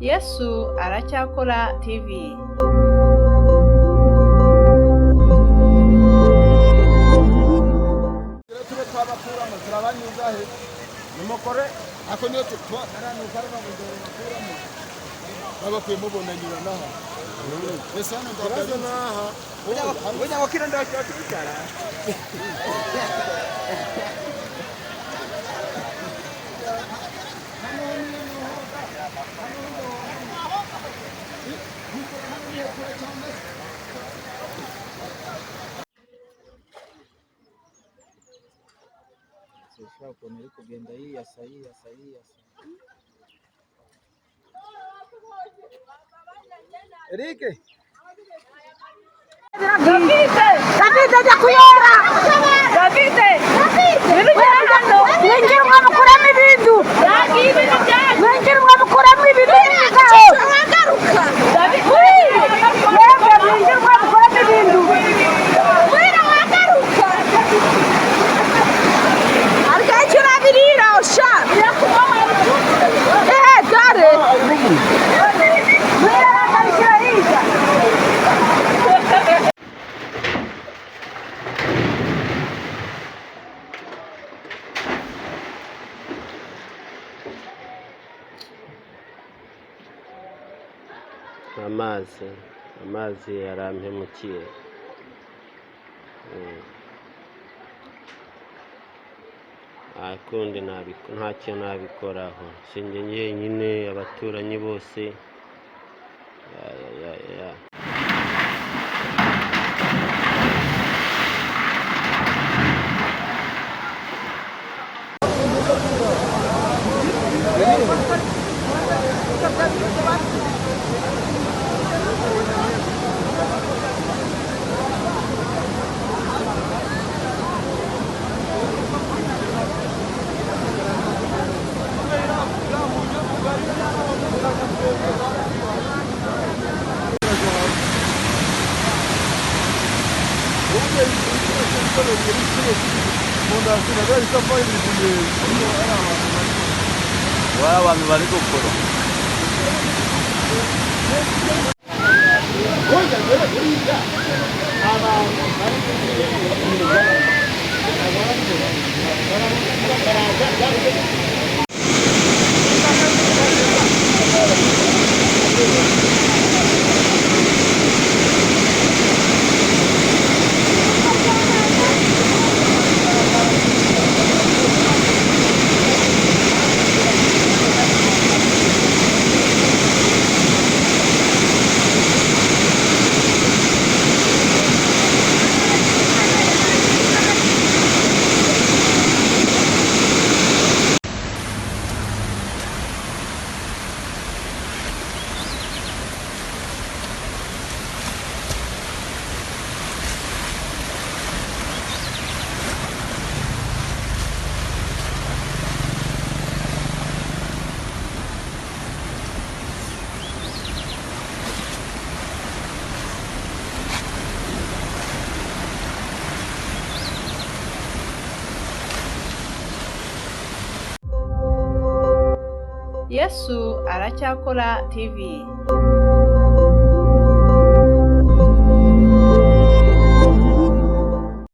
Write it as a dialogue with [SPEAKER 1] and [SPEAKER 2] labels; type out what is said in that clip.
[SPEAKER 1] Yesu aracyakora TV.
[SPEAKER 2] Nimukore ako niyo tutwa naranukarana ngondoro bakuramo babakuye mubona nyina naha ese hano ndabaza naha oya wakira ndakira kwicara
[SPEAKER 3] Sasa kuna yuko genda hii ya sahihi.
[SPEAKER 2] Erike
[SPEAKER 4] Davide da kuyora Davide wengira mwamukuramo ibintu wengira mwamukuramo ibintu agaruka Davide wengira mwamukuramo ibintu wira wagaruka arikakira birira osha dare wira wakarikira hija
[SPEAKER 5] amazi yarampemukiye akundi ntacyo nabikoraho sinjye njyenyine abaturanyi bose
[SPEAKER 3] Abantu bari gukora
[SPEAKER 1] Yesu aracyakora TV.